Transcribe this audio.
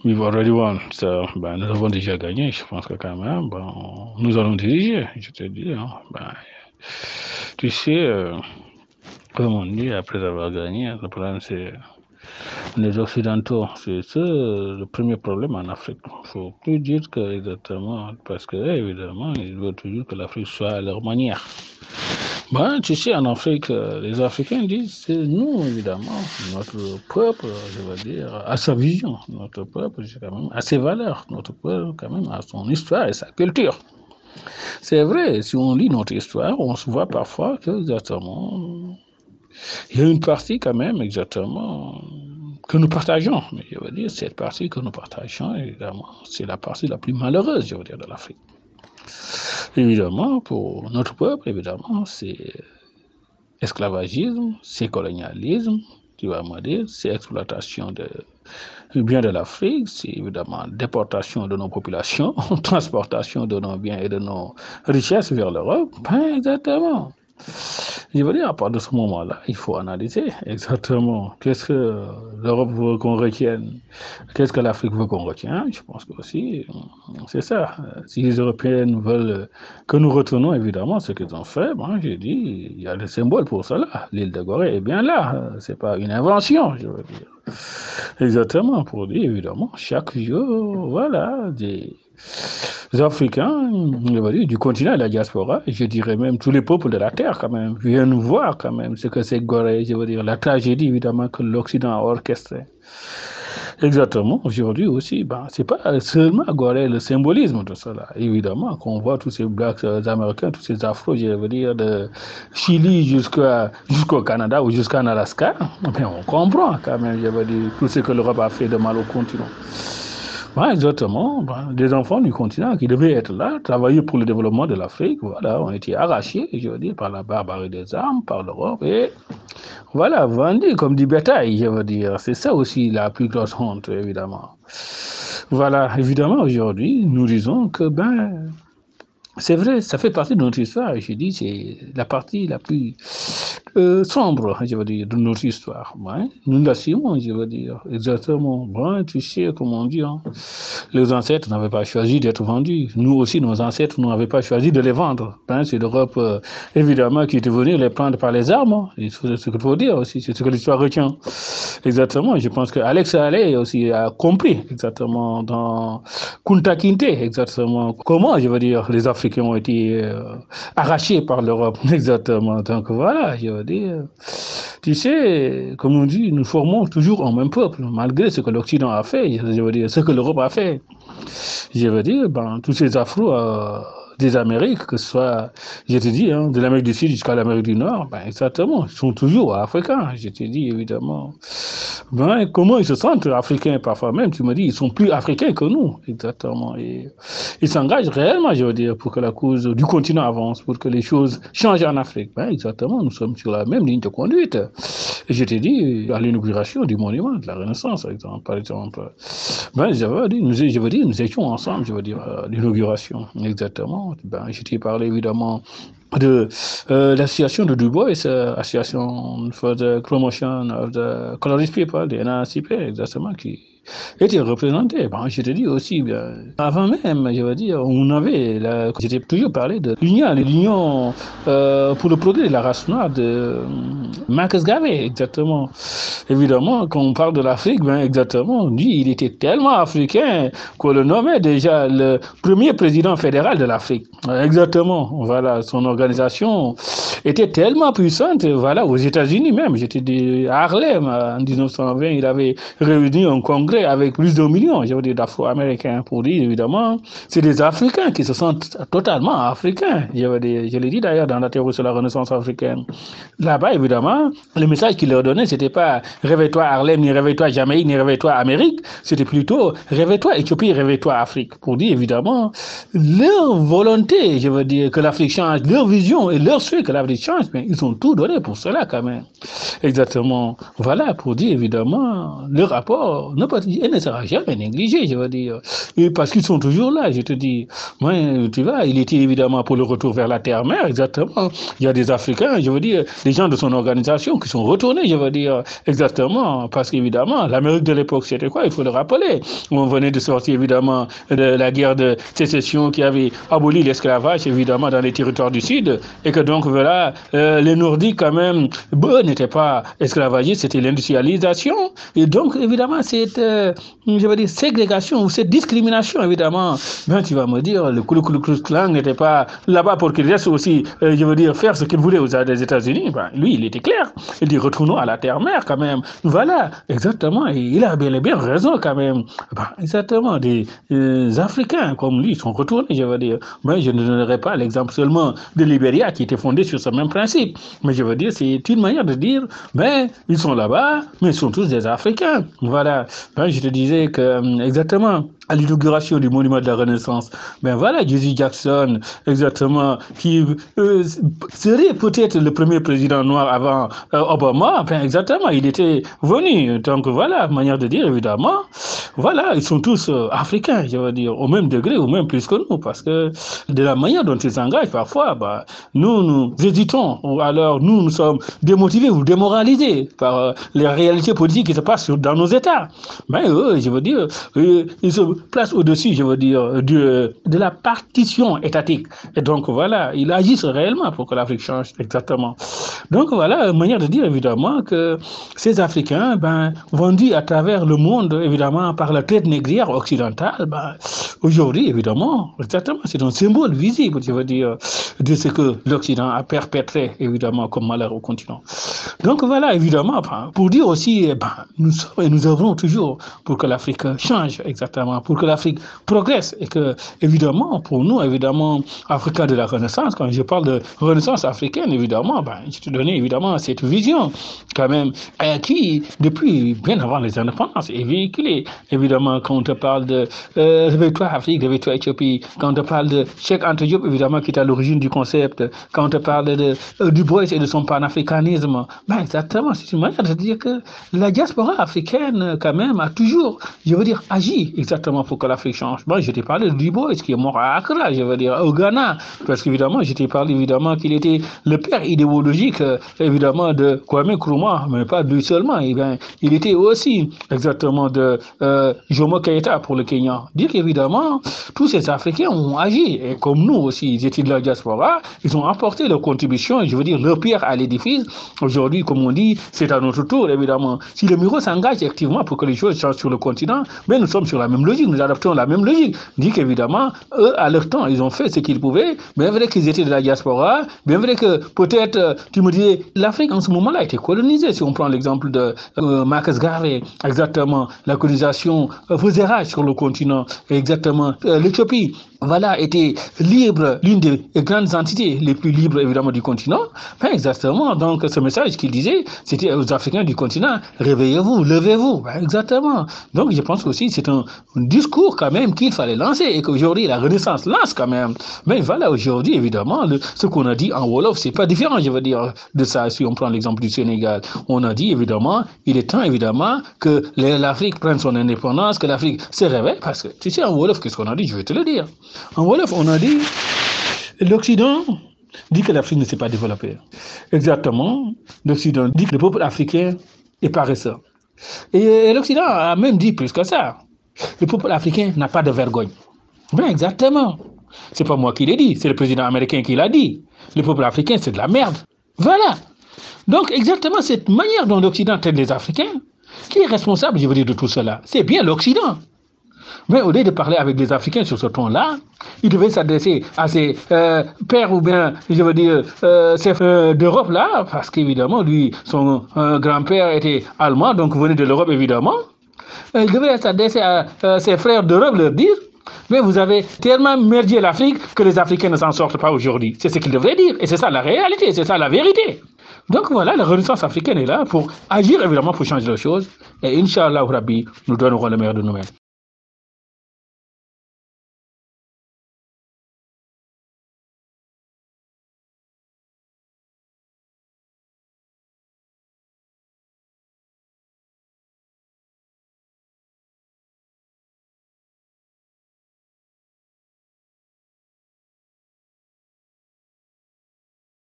we've already won. So, ben, nous avons déjà gagné. Je pense que quand même, bon, nous allons diriger, je te dis. Hein. Ben, tu sais, comme on dit, après avoir gagné, le problème c'est les Occidentaux. C'est ça le premier problème en Afrique. Il ne faut plus dire que exactement, parce que évidemment, ils veulent toujours que l'Afrique soit à leur manière. Ben, tu sais, en Afrique, les Africains disent, c'est nous, évidemment, notre peuple, je veux dire, a sa vision, notre peuple, quand même, a ses valeurs, notre peuple, quand même, a son histoire et sa culture. C'est vrai, si on lit notre histoire, on se voit parfois que, exactement, il y a une partie, quand même, exactement, que nous partageons. Mais je veux dire, cette partie que nous partageons, évidemment, c'est la partie la plus malheureuse, je veux dire, de l'Afrique. Évidemment, pour notre peuple, évidemment, c'est esclavagisme, c'est colonialisme, tu vas me dire, c'est exploitation du bien de l'Afrique, c'est évidemment déportation de nos populations, transportation de nos biens et de nos richesses vers l'Europe. Ben, exactement. Je veux dire, à partir de ce moment-là, il faut analyser exactement qu'est-ce que l'Europe veut qu'on retienne, qu'est-ce que l'Afrique veut qu'on retienne. Je pense que aussi, c'est ça. Si les Européens veulent que nous retournons, évidemment, ce qu'ils ont fait, bon, j'ai dit, il y a le symbole pour cela. L'île de Gorée est bien là. C'est pas une invention, je veux dire. Exactement, pour dire, évidemment, chaque jour, voilà, des Africains, du continent de la diaspora, je dirais même tous les peuples de la terre quand même, viennent voir quand même ce que c'est Gorée, je veux dire, la tragédie évidemment que l'Occident a orchestrée. Exactement, aujourd'hui aussi, ben, c'est pas seulement Gorée le symbolisme de cela, évidemment, qu'on voit tous ces blacks américains, tous ces afros, je veux dire, de Chili jusqu'au Canada ou jusqu'en Alaska, ben, on comprend quand même, je veux dire, tout ce que l'Europe a fait de mal au continent. Ouais, exactement. Ben, des enfants du continent qui devaient être là, travailler pour le développement de l'Afrique, voilà, ont été arrachés, je veux dire, par la barbarie des armes, par l'Europe, et voilà, vendus comme du bétail, je veux dire. C'est ça aussi la plus grosse honte, évidemment. Voilà, évidemment, aujourd'hui, nous disons que, ben, c'est vrai, ça fait partie de notre histoire. Je dis, c'est la partie la plus sombre, je veux dire, de notre histoire. Ouais. Nous l'assumons, je veux dire, exactement. Bon, tu sais, comme on dit, hein, les ancêtres n'avaient pas choisi d'être vendus. Nous aussi, nos ancêtres n'avaient pas choisi de les vendre. Hein, c'est l'Europe, évidemment, qui était venue les prendre par les armes. Hein. C'est ce qu'il faut dire aussi, c'est ce que l'histoire retient. Exactement, je pense que Alex Haley aussi a compris, exactement, dans Kunta Kinte, exactement, comment, je veux dire, les Africains ont été arrachés par l'Europe, exactement. Donc voilà, je veux dire, tu sais, comme on dit, nous formons toujours un même peuple, malgré ce que l'Occident a fait, je veux dire, ce que l'Europe a fait. Je veux dire, ben, tous ces Afro des Amériques, que ce soit, je te dis, hein, de l'Amérique du Sud jusqu'à l'Amérique du Nord, ben, exactement, ils sont toujours africains, je te dis, évidemment. Ben, comment ils se sentent africains parfois même, tu me dis, ils sont plus africains que nous, exactement. Et ils s'engagent réellement, je veux dire, pour que la cause du continent avance, pour que les choses changent en Afrique. Ben, exactement, nous sommes sur la même ligne de conduite. Et je te dis, à l'inauguration du monument de la Renaissance, par exemple, ben, je veux dire, nous étions ensemble, je veux dire, à l'inauguration, exactement. Ben, je t'ai parlé évidemment de l'association de Du Bois, Association for the Promotion of the Colored People, the NAACP, exactement, qui était représenté. Bon, je te dis aussi, bien, avant même, je veux dire, on avait, j'étais toujours parlé de l'Union pour le progrès de la race noire de Marcus Garvey, exactement. Évidemment, quand on parle de l'Afrique, ben exactement, lui, il était tellement africain qu'on le nommait déjà le premier président fédéral de l'Afrique. Exactement, voilà, son organisation était tellement puissante, voilà, aux États-Unis même. J'étais à Harlem en 1920, il avait réuni un congrès avec plus d'un million, je veux dire, d'Afro-Américains pour dire, évidemment, c'est des Africains qui se sentent totalement africains. Je l'ai dit d'ailleurs dans la théorie sur la Renaissance africaine. Là-bas, évidemment, le message qu'il leur donnait, c'était pas réveille-toi Harlem, ni réveille-toi Jamaïque, ni réveille-toi Amérique, c'était plutôt réveille-toi Éthiopie, réveille-toi Afrique. Pour dire, évidemment, leur volonté, je veux dire, que l'Afrique change, leur vision et leur souhait que l'Afrique change, mais ils ont tout donné pour cela quand même. Exactement. Voilà, pour dire, évidemment, le rapport ne peut elle ne sera jamais négligée, je veux dire. Et parce qu'ils sont toujours là, je te dis. Moi, tu vois, il était évidemment pour le retour vers la terre-mère, exactement. Il y a des Africains, je veux dire, des gens de son organisation qui sont retournés, je veux dire, exactement. Parce qu'évidemment, l'Amérique de l'époque, c'était quoi? Il faut le rappeler. On venait de sortir, évidemment, de la guerre de sécession qui avait aboli l'esclavage, évidemment, dans les territoires du Sud. Et que donc, voilà, les Nordiques, quand même, eux n'étaient pas esclavagistes, c'était l'industrialisation. Et donc, évidemment, cette, je veux dire, ségrégation ou cette discrimination, évidemment, ben, tu vas me dire, le Ku Klux Klan n'était pas là-bas pour qu'il reste aussi, je veux dire, faire ce qu'il voulait aux États-Unis. Ben, lui, il était clair. Il dit, retournons à la terre-mère, quand même. Voilà, exactement. Et il a bel et bien raison, quand même. Ben, exactement. Des Africains comme lui sont retournés, je veux dire. Mais je ne donnerai pas l'exemple seulement de Libéria qui était fondé sur ce même principe. Mais je veux dire, c'est une manière de dire, ben, ils sont là-bas, mais ils sont tous des Africains. Voilà. Ben, je te disais que, exactement, à l'inauguration du monument de la Renaissance, ben voilà, Jesse Jackson, exactement, qui serait peut-être le premier président noir avant Obama, ben exactement, il était venu. Donc voilà, manière de dire, évidemment, voilà, ils sont tous africains, je veux dire, au même degré ou même plus que nous, parce que de la manière dont ils s'engagent, parfois, bah, nous hésitons, ou alors nous sommes démotivés ou démoralisés par les réalités politiques qui se passent dans nos États. Mais eux, je veux dire, ils se placent au-dessus, je veux dire, de la partition étatique. Et donc voilà, ils agissent réellement pour que l'Afrique change, exactement. Donc voilà, une manière de dire, évidemment, que ces Africains, ben, vendus à travers le monde, évidemment, par la traite négrière occidentale, ben, aujourd'hui, évidemment, exactement, c'est un symbole visible, je veux dire, de ce que l'Occident a perpétré, évidemment, comme malheur au continent. Donc voilà, évidemment, pour dire aussi, ben, nous sommes et nous œuvrons toujours pour que l'Afrique change, exactement, pour que l'Afrique progresse et que, évidemment, pour nous, évidemment, Africains de la Renaissance, quand je parle de Renaissance africaine, évidemment, ben, je te donnais évidemment cette vision, quand même, qui, depuis bien avant les indépendances, est véhiculée. Évidemment, quand on te parle de réveille-toi Afrique, réveille-toi Éthiopie, quand on te parle de Cheikh Anta Diop, évidemment, qui est à l'origine du concept, quand on te parle de Du Bois et de son panafricanisme, ben, exactement, c'est une manière de dire que la diaspora africaine, quand même, a toujours, je veux dire, agi exactement pour que l'Afrique change. Moi, je t'ai parlé de Du Bois, qui est mort à Accra, je veux dire, au Ghana, parce qu'évidemment, je t'ai parlé, évidemment, qu'il était le père idéologique, évidemment, de Kwame Nkrumah, mais pas lui seulement. Eh bien, il était aussi, exactement, de Jomo Keïta pour le Kenya. Dire qu'évidemment, tous ces Africains ont agi, et comme nous aussi, ils étaient de la diaspora, ils ont apporté leur contribution, je veux dire, leur pierre à l'édifice. Aujourd'hui, comme on dit, c'est à notre tour, évidemment. Si le Miro s'engage activement pour que les choses changent sur le continent, mais nous sommes sur la même logique, nous adoptons la même logique. Dit qu'évidemment, eux, à leur temps, ils ont fait ce qu'ils pouvaient, bien vrai qu'ils étaient de la diaspora, bien vrai que peut-être, tu me disais, l'Afrique en ce moment-là a été colonisée. Si on prend l'exemple de Marcus Garvey, exactement, la colonisation faisait rage sur le continent, exactement, l'Éthiopie, voilà, était libre, l'une des grandes entités les plus libres, évidemment, du continent. Ben, exactement. Donc, ce message qu'il disait, c'était aux Africains du continent, réveillez-vous, levez-vous. Ben, exactement. Donc, je pense aussi que c'est un discours, quand même, qu'il fallait lancer et qu'aujourd'hui, la Renaissance lance, quand même. Mais voilà, aujourd'hui, évidemment, ce qu'on a dit en Wolof, c'est pas différent, je veux dire, de ça, si on prend l'exemple du Sénégal. On a dit, évidemment, il est temps, évidemment, que l'Afrique prenne son indépendance, que l'Afrique se réveille, parce que, tu sais, en Wolof, qu'est-ce qu'on a dit? Je vais te le dire. En Wolof, on a dit, l'Occident dit que l'Afrique ne s'est pas développée. Exactement. L'Occident dit que le peuple africain est paresseux. Et l'Occident a même dit plus que ça. Le peuple africain n'a pas de vergogne. Ben exactement. C'est pas moi qui l'ai dit, c'est le président américain qui l'a dit. Le peuple africain, c'est de la merde. Voilà. Donc exactement cette manière dont l'Occident traite les Africains, qui est responsable, je veux dire, de tout cela? C'est bien l'Occident. Mais au lieu de parler avec les Africains sur ce ton-là, il devait s'adresser à ses pères ou bien, je veux dire, chefs d'Europe-là, parce qu'évidemment, lui, son grand-père était allemand, donc venait de l'Europe, évidemment. Il devait s'adresser à ses frères d'Europe, leur dire, mais vous avez tellement merdié l'Afrique que les Africains ne s'en sortent pas aujourd'hui. C'est ce qu'il devrait dire, et c'est ça la réalité, c'est ça la vérité. Donc voilà, la Renaissance africaine est là pour agir, évidemment, pour changer les choses. Et Inch'Allah, Rabbi, nous donnerons le meilleur de nous-mêmes.